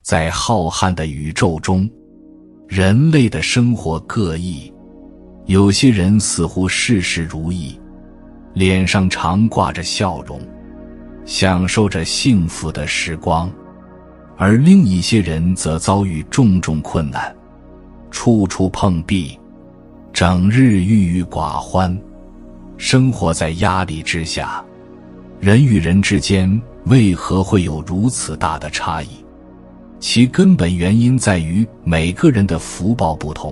在浩瀚的宇宙中，人类的生活各异，有些人似乎事事如意，脸上常挂着笑容，享受着幸福的时光，而另一些人则遭遇重重困难，处处碰壁，整日郁郁寡欢，生活在压力之下。人与人之间为何会有如此大的差异？其根本原因在于每个人的福报不同。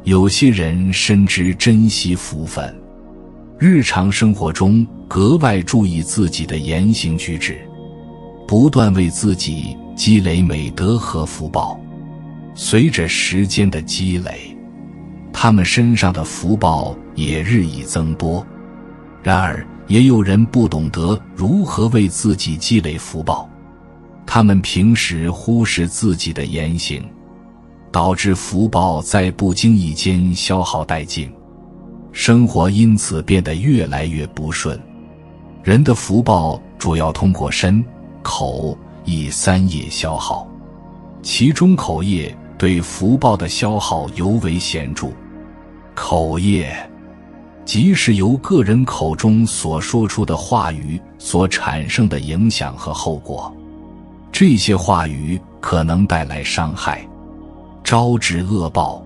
有些人深知珍惜福分，日常生活中格外注意自己的言行举止，不断为自己积累美德和福报。随着时间的积累，他们身上的福报也日益增多。然而，也有人不懂得如何为自己积累福报，他们平时忽视自己的言行，导致福报在不经意间消耗殆尽，生活因此变得越来越不顺。人的福报主要通过身、口、意三业消耗，其中口业对福报的消耗尤为显著。口业即是由个人口中所说出的话语所产生的影响和后果，这些话语可能带来伤害，招致恶报，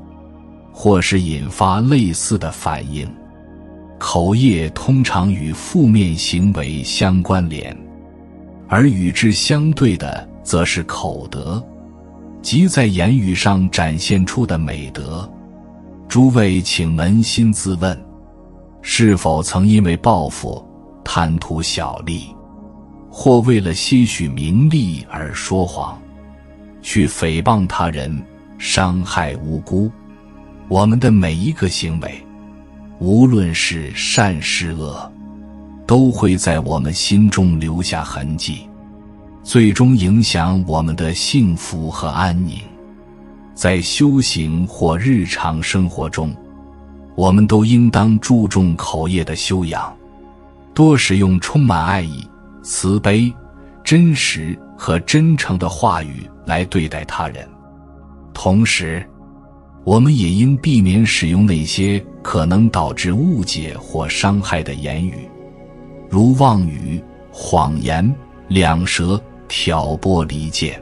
或是引发类似的反应。口业通常与负面行为相关联，而与之相对的则是口德，即在言语上展现出的美德。诸位请扪心自问，是否曾因为报复、贪图小利，或为了些许名利而说谎，去诽谤他人，伤害无辜？我们的每一个行为，无论是善是恶，都会在我们心中留下痕迹，最终影响我们的幸福和安宁。在修行或日常生活中，我们都应当注重口业的修养，多使用充满爱意、慈悲、真实和真诚的话语来对待他人。同时，我们也应避免使用那些可能导致误解或伤害的言语，如妄语、谎言、两舌、挑拨离间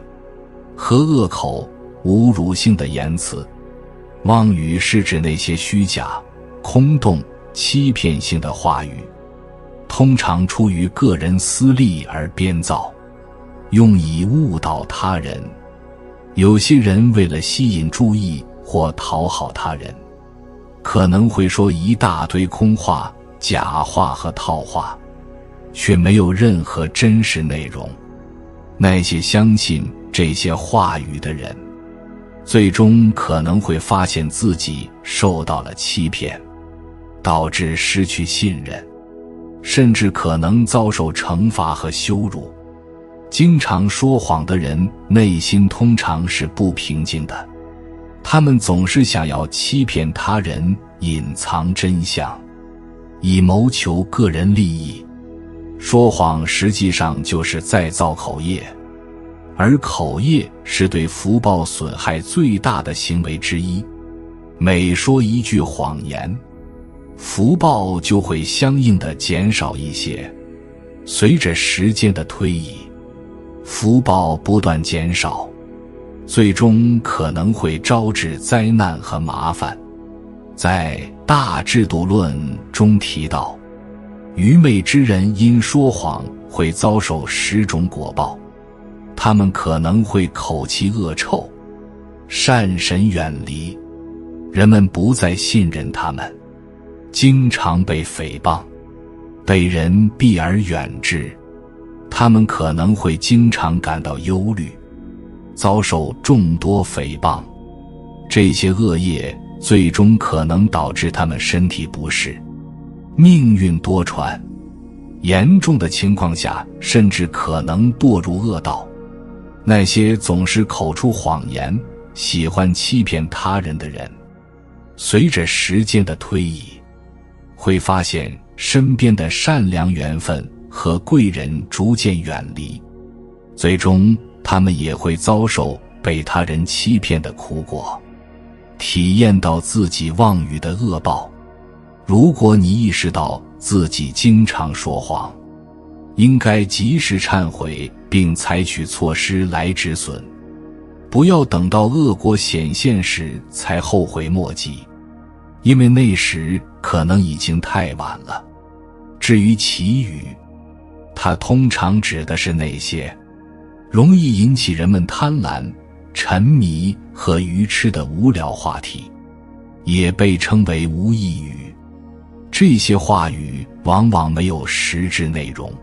和恶口、侮辱性的言辞。妄语是指那些虚假、空洞、欺骗性的话语，通常出于个人私利而编造，用以误导他人。有些人为了吸引注意或讨好他人，可能会说一大堆空话、假话和套话，却没有任何真实内容。那些相信这些话语的人，最终可能会发现自己受到了欺骗，导致失去信任，甚至可能遭受惩罚和羞辱。经常说谎的人内心通常是不平静的，他们总是想要欺骗他人，隐藏真相，以谋求个人利益。说谎实际上就是在造口业，而口业是对福报损害最大的行为之一。每说一句谎言，福报就会相应的减少一些。随着时间的推移，福报不断减少，最终可能会招致灾难和麻烦。在《大制度论》中提到，愚昧之人因说谎会遭受10种果报，他们可能会口气恶臭，善神远离，人们不再信任他们，经常被诽谤，被人避而远之。他们可能会经常感到忧虑，遭受众多诽谤。这些恶业最终可能导致他们身体不适，命运多舛，严重的情况下甚至可能堕入恶道。那些总是口出谎言、喜欢欺骗他人的人，随着时间的推移，会发现身边的善良缘分和贵人逐渐远离，最终他们也会遭受被他人欺骗的苦果，体验到自己妄语的恶报。如果你意识到自己经常说谎，应该及时忏悔并采取措施来止损，不要等到恶果显现时才后悔莫及，因为那时可能已经太晚了。至于祈语，它通常指的是那些容易引起人们贪婪、沉迷和愚痴的无聊话题，也被称为无意语。这些话语往往没有实质内容，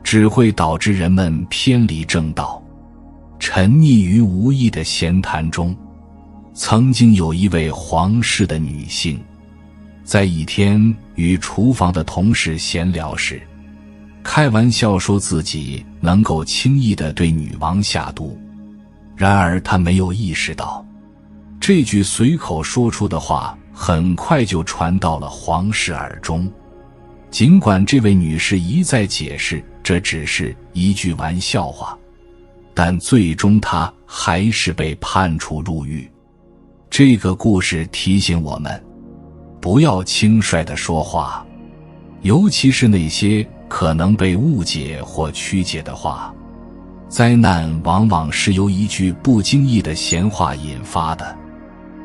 只会导致人们偏离正道，沉溺于无意的闲谈中。曾经有一位皇室的女性，在一天与厨房的同事闲聊时，开玩笑说自己能够轻易地对女王下毒。然而她没有意识到，这句随口说出的话很快就传到了皇室耳中。尽管这位女士一再解释这只是一句玩笑话，但最终她还是被判处入狱。这个故事提醒我们，不要轻率地说话，尤其是那些可能被误解或曲解的话。灾难往往是由一句不经意的闲话引发的。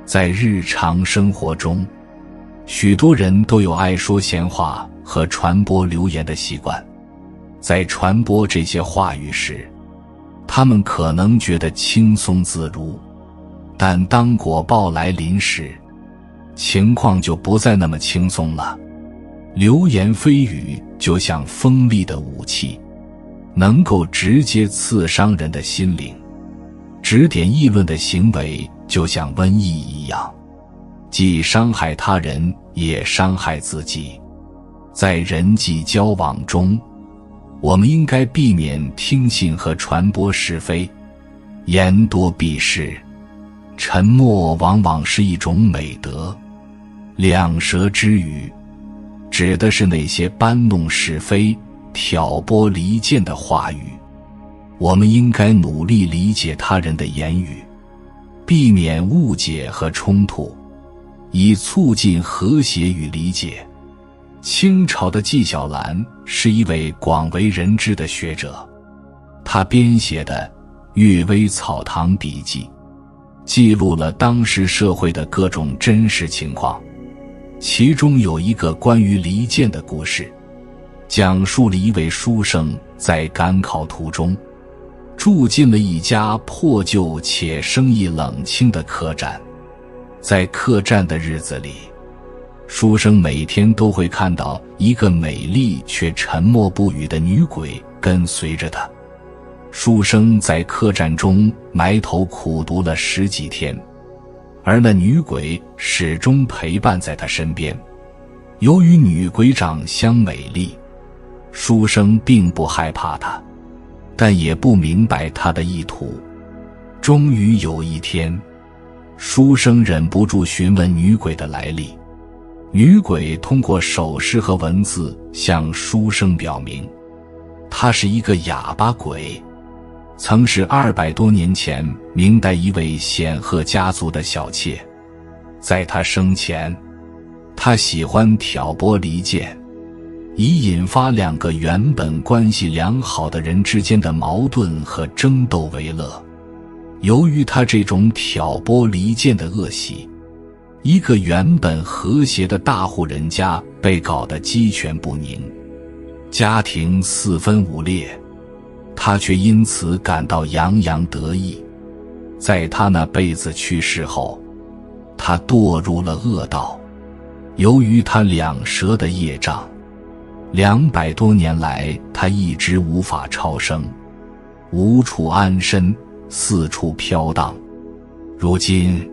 在日常生活中，许多人都有爱说闲话和传播流言的习惯。在传播这些话语时，他们可能觉得轻松自如，但当果报来临时，情况就不再那么轻松了。流言蜚语就像锋利的武器，能够直接刺伤人的心灵。指点议论的行为就像瘟疫一样，既伤害他人，也伤害自己。在人际交往中，我们应该避免听信和传播是非，言多必失。沉默往往是一种美德。两舌之语，指的是那些搬弄是非、挑拨离间的话语。我们应该努力理解他人的言语，避免误解和冲突，以促进和谐与理解。清朝的纪晓岚是一位广为人知的学者，他编写的《阅微草堂笔记》记录了当时社会的各种真实情况，其中有一个关于离间的故事，讲述了一位书生在赶考途中住进了一家破旧且生意冷清的客栈。在客栈的日子里，书生每天都会看到一个美丽却沉默不语的女鬼跟随着他。书生在客栈中埋头苦读了10几天，而那女鬼始终陪伴在他身边。由于女鬼长相美丽，书生并不害怕她，但也不明白她的意图。终于有一天，书生忍不住询问女鬼的来历。女鬼通过手势和文字向书生表明，她是一个哑巴鬼，曾是200多年前明代一位显赫家族的小妾。在她生前，她喜欢挑拨离间，以引发2个原本关系良好的人之间的矛盾和争斗为乐。由于她这种挑拨离间的恶习，一个原本和谐的大户人家被搞得鸡犬不宁，家庭四分五裂，他却因此感到洋洋得意。在他那辈子去世后，他堕入了恶道。由于他两舌的业障，200多年来他一直无法超生，无处安身，四处飘荡。如今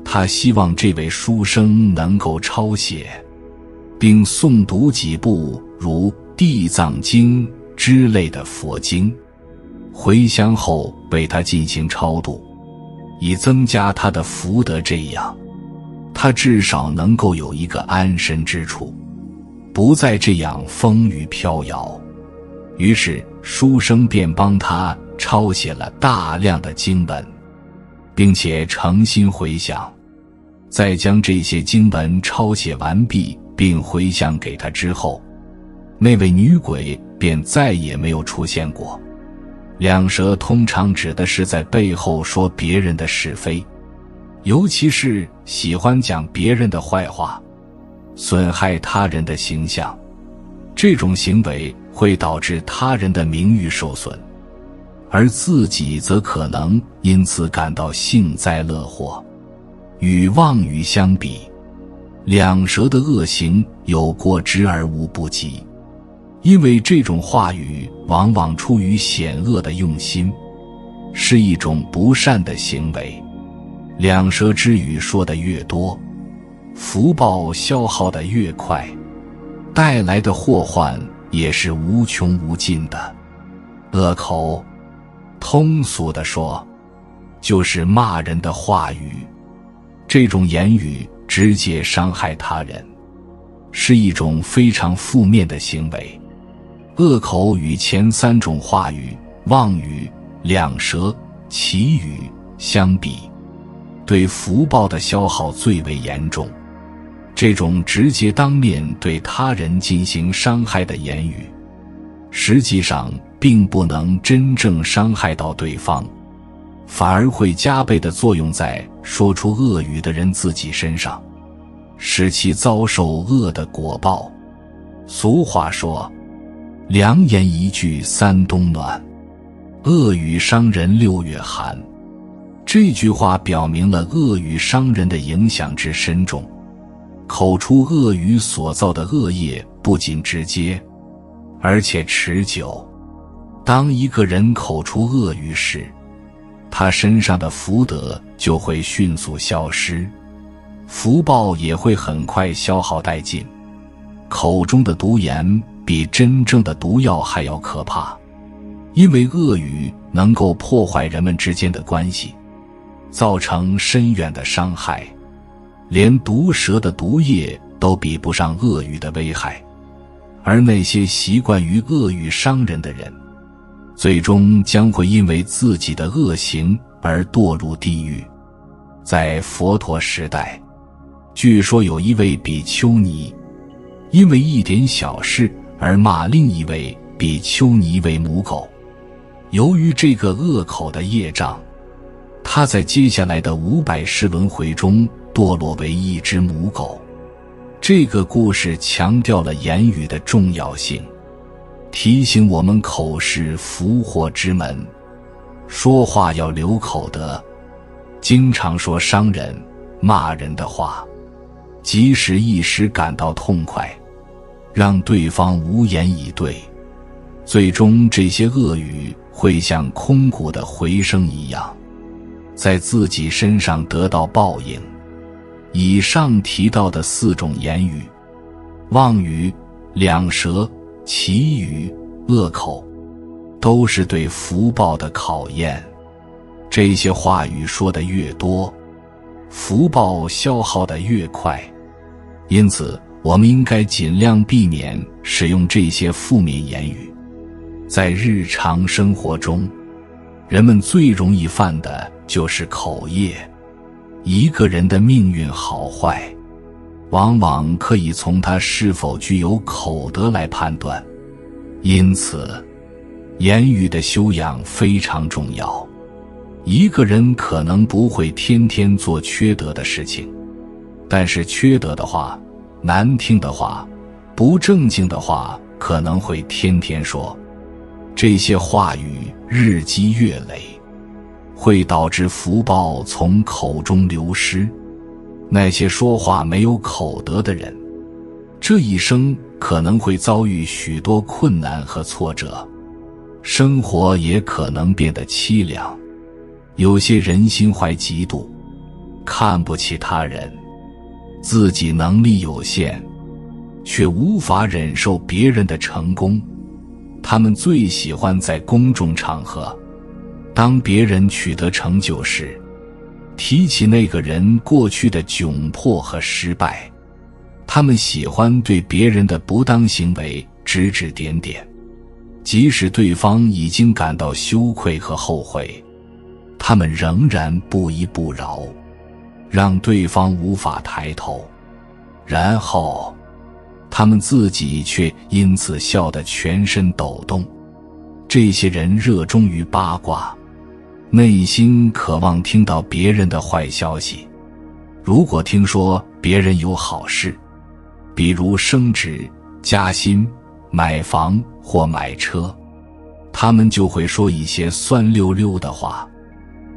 他希望这位书生能够抄写并诵读几部如《地藏经》之类的佛经，回乡后为他进行超度，以增加他的福德，这样他至少能够有一个安身之处，不再这样风雨飘摇。于是书生便帮他抄写了大量的经文，并且诚心回想。在将这些经文抄写完毕并回向给他之后，那位女鬼便再也没有出现过。两舌通常指的是在背后说别人的是非，尤其是喜欢讲别人的坏话，损害他人的形象。这种行为会导致他人的名誉受损，而自己则可能因此感到幸灾乐祸。与妄语相比，两舌的恶行有过之而无不及，因为这种话语往往出于险恶的用心，是一种不善的行为。两舌之语说得越多，福报消耗得越快，带来的祸患也是无穷无尽的。恶口，通俗地说，就是骂人的话语。这种言语直接伤害他人，是一种非常负面的行为。恶口与前三种话语妄语、两舌、绮语相比，对福报的消耗最为严重。这种直接当面对他人进行伤害的言语，实际上并不能真正伤害到对方，反而会加倍地作用在说出恶语的人自己身上，使其遭受恶的果报。俗话说，良言一句三冬暖，恶语伤人6月寒。这句话表明了恶语伤人的影响之深重。口出恶语所造的恶业不仅直接，而且持久。当一个人口出恶语时，他身上的福德就会迅速消失，福报也会很快消耗殆尽。口中的毒言比真正的毒药还要可怕，因为恶语能够破坏人们之间的关系，造成深远的伤害。连毒蛇的毒液都比不上恶语的危害，而那些习惯于恶语伤人的人，最终将会因为自己的恶行而堕入地狱。在佛陀时代，据说有一位比丘尼，因为一点小事而骂另一位比丘尼为母狗。由于这个恶口的业障，他在接下来的500世轮回中堕落为一只母狗。这个故事强调了言语的重要性，提醒我们口是福祸之门，说话要留口德，经常说伤人、骂人的话，即使一时感到痛快，让对方无言以对，最终这些恶语会像空谷的回声一样，在自己身上得到报应。以上提到的4种言语，妄语、两舌、绮语、恶口，都是对福报的考验。这些话语说得越多，福报消耗得越快，因此我们应该尽量避免使用这些负面言语。在日常生活中，人们最容易犯的就是口业。一个人的命运好坏，往往可以从他是否具有口德来判断。因此，言语的修养非常重要。一个人可能不会天天做缺德的事情，但是缺德的话、难听的话、不正经的话可能会天天说。这些话语日积月累，会导致福报从口中流失。那些说话没有口德的人，这一生可能会遭遇许多困难和挫折，生活也可能变得凄凉。有些人心怀嫉妒，看不起他人，自己能力有限，却无法忍受别人的成功。他们最喜欢在公众场合，当别人取得成就时，提起那个人过去的窘迫和失败。他们喜欢对别人的不当行为指指点点，即使对方已经感到羞愧和后悔，他们仍然不依不饶，让对方无法抬头，然后他们自己却因此笑得全身抖动。这些人热衷于八卦，内心渴望听到别人的坏消息。如果听说别人有好事，比如升职、加薪、买房或买车，他们就会说一些酸溜溜的话。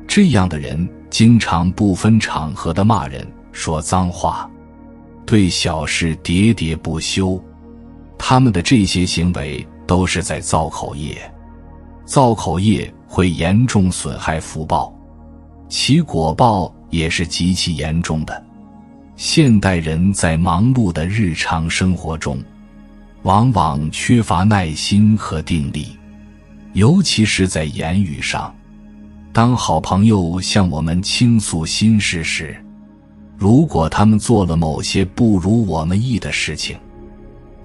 这样的人经常不分场合地骂人，说脏话，对小事喋喋不休。他们的这些行为都是在造口业。造口业会严重损害福报，其果报也是极其严重的。现代人在忙碌的日常生活中，往往缺乏耐心和定力，尤其是在言语上。当好朋友向我们倾诉心事时，如果他们做了某些不如我们意的事情，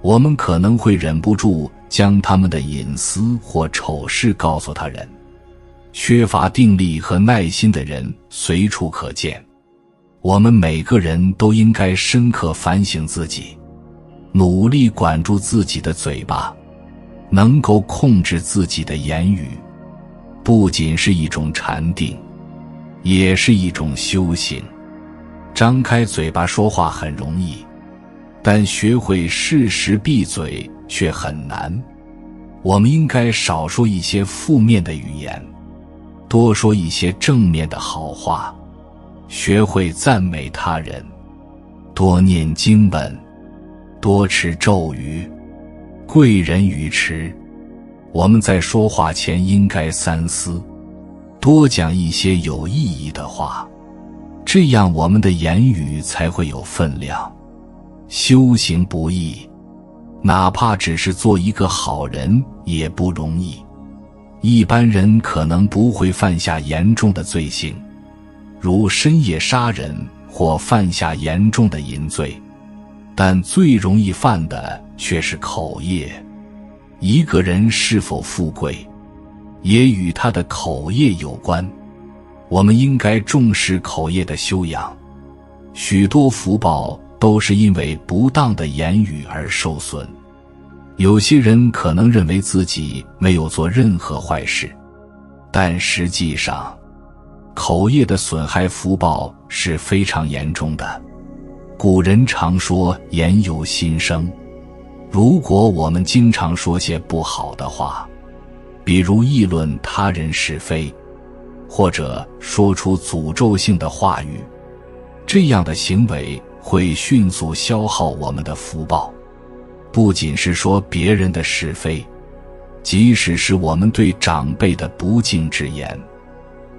我们可能会忍不住将他们的隐私或丑事告诉他人。缺乏定力和耐心的人随处可见，我们每个人都应该深刻反省自己，努力管住自己的嘴巴，能够控制自己的言语，不仅是一种禅定，也是一种修行。张开嘴巴说话很容易，但学会适时闭嘴却很难。我们应该少说一些负面的语言，多说一些正面的好话，学会赞美他人，多念经文，多持咒语，贵人语迟。我们在说话前应该三思，多讲一些有意义的话，这样我们的言语才会有分量。修行不易，哪怕只是做一个好人也不容易。一般人可能不会犯下严重的罪行，如深夜杀人或犯下严重的淫罪，但最容易犯的却是口业。一个人是否富贵，也与他的口业有关。我们应该重视口业的修养。许多福报都是因为不当的言语而受损。有些人可能认为自己没有做任何坏事，但实际上，口业的损害福报是非常严重的。古人常说言由心生，如果我们经常说些不好的话，比如议论他人是非，或者说出诅咒性的话语，这样的行为会迅速消耗我们的福报。不仅是说别人的是非，即使是我们对长辈的不敬之言，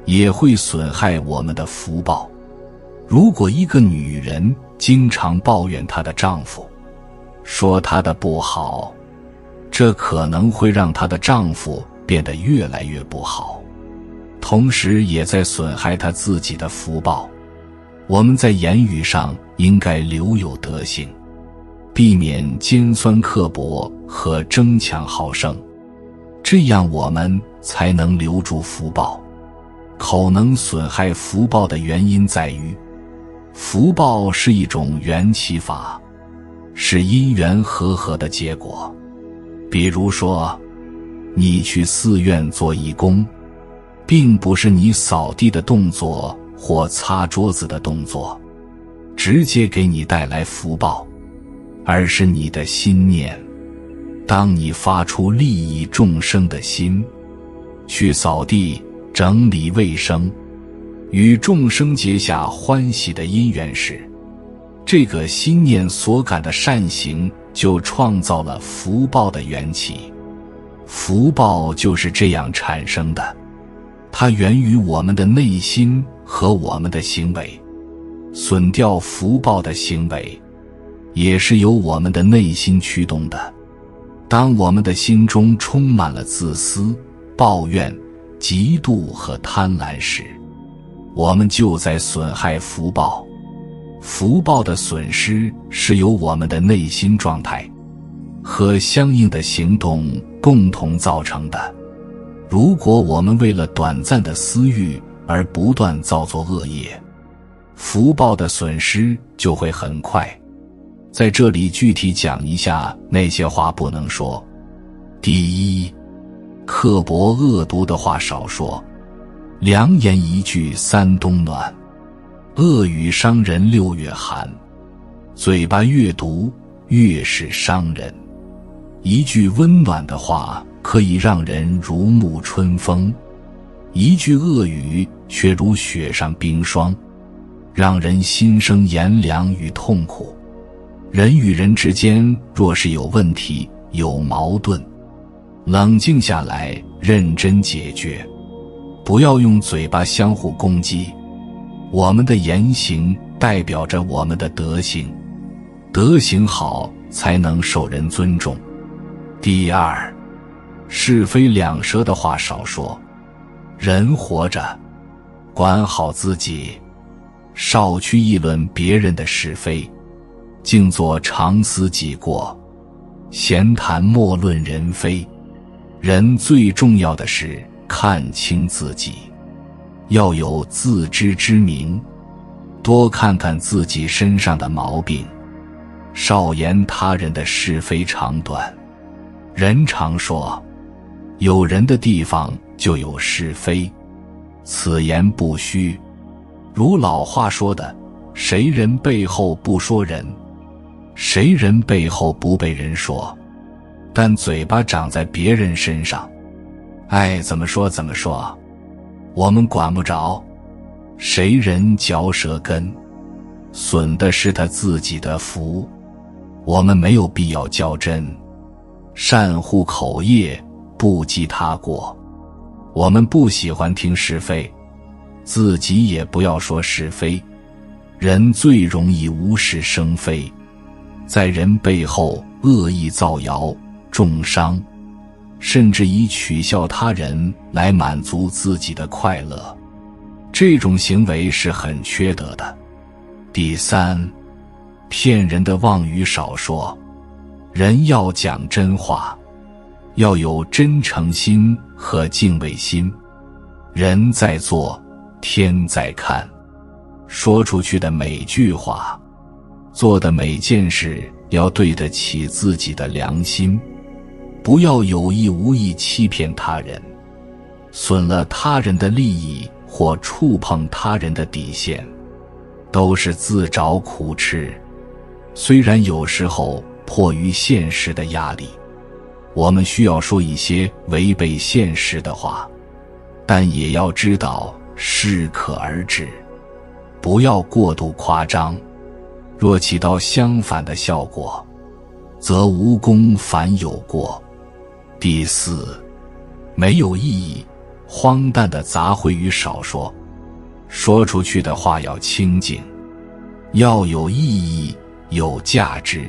也会损害我们的福报。如果一个女人经常抱怨她的丈夫，说她的不好，这可能会让她的丈夫变得越来越不好，同时也在损害她自己的福报。我们在言语上应该留有德行，避免尖酸刻薄和争强好胜，这样我们才能留住福报。口能损害福报的原因在于，福报是一种缘起法，是因缘和合的结果。比如说，你去寺院做义工，并不是你扫地的动作或擦桌子的动作直接给你带来福报，而是你的心念。当你发出利益众生的心，去扫地、整理卫生，与众生结下欢喜的因缘时，这个心念所感的善行就创造了福报的缘起。福报就是这样产生的，它源于我们的内心和我们的行为。损掉福报的行为，也是由我们的内心驱动的。当我们的心中充满了自私、抱怨、嫉妒和贪婪时，我们就在损害福报。福报的损失是由我们的内心状态和相应的行动共同造成的。如果我们为了短暂的私欲而不断造作恶业，福报的损失就会很快。在这里具体讲一下那些话不能说。第一，刻薄恶毒的话少说，良言一句三冬暖，恶语伤人六月寒。嘴巴越毒，越是伤人。一句温暖的话可以让人如沐春风，一句恶语却如雪上冰霜，让人心生炎凉与痛苦。人与人之间若是有问题、有矛盾，冷静下来，认真解决，不要用嘴巴相互攻击。我们的言行代表着我们的德行，德行好才能受人尊重。第二，是非两舌的话少说。人活着，管好自己，少去议论别人的是非，静坐常思己过，闲谈莫论人非。人最重要的是看清自己，要有自知之明，多看看自己身上的毛病，少言他人的是非长短。人常说，有人的地方就有是非，此言不虚。如老话说的，谁人背后不说人，谁人背后不被人说。但嘴巴长在别人身上，爱怎么说怎么说，我们管不着。谁人嚼舌根，损的是他自己的福，我们没有必要较真。善护口业，不记他过。我们不喜欢听是非，自己也不要说是非。人最容易无事生非，在人背后恶意造谣，重伤，甚至以取笑他人来满足自己的快乐，这种行为是很缺德的。第三，骗人的妄语少说。人要讲真话，要有真诚心和敬畏心。人在做，天在看。说出去的每句话，做的每件事，要对得起自己的良心，不要有意无意欺骗他人，损了他人的利益或触碰他人的底线，都是自找苦吃。虽然有时候迫于现实的压力，我们需要说一些违背现实的话，但也要知道适可而止，不要过度夸张。若起到相反的效果，则无功反有过。第四，没有意义、荒诞的杂秽语少说。说出去的话要清净，要有意义、有价值，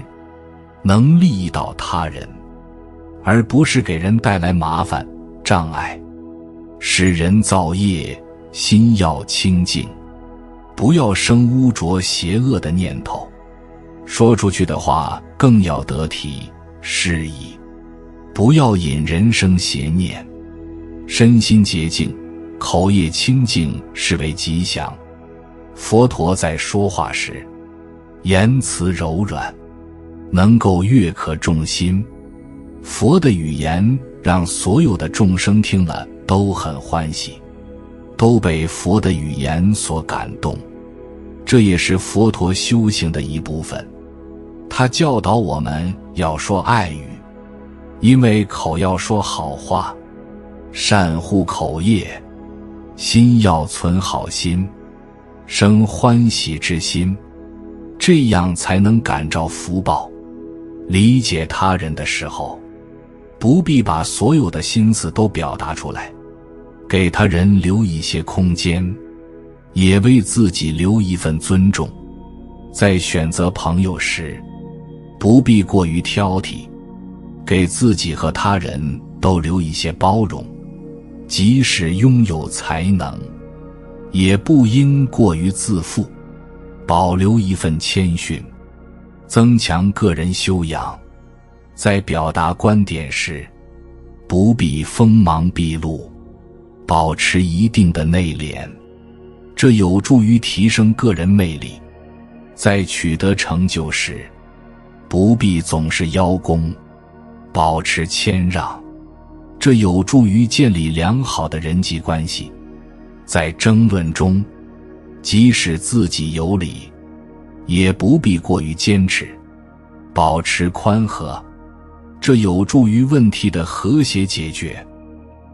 能利益到他人，而不是给人带来麻烦、障碍。使人造业，心要清净，不要生污浊邪恶的念头。说出去的话更要得体、适宜，不要引人生邪念。身心洁净，口业清净是为吉祥。佛陀在说话时，言辞柔软，能够悦可众心。佛的语言让所有的众生听了都很欢喜，都被佛的语言所感动。这也是佛陀修行的一部分。他教导我们要说爱语，因为口要说好话，善护口业，心要存好心，生欢喜之心，这样才能感召福报。理解他人的时候，不必把所有的心思都表达出来，给他人留一些空间，也为自己留一份尊重。在选择朋友时，不必过于挑剔，给自己和他人都留一些包容。即使拥有才能，也不应过于自负，保留一份谦逊，增强个人修养。在表达观点时，不必锋芒毕露，保持一定的内敛，这有助于提升个人魅力。在取得成就时，不必总是邀功，保持谦让，这有助于建立良好的人际关系。在争论中，即使自己有理，也不必过于坚持，保持宽和，这有助于问题的和谐解决。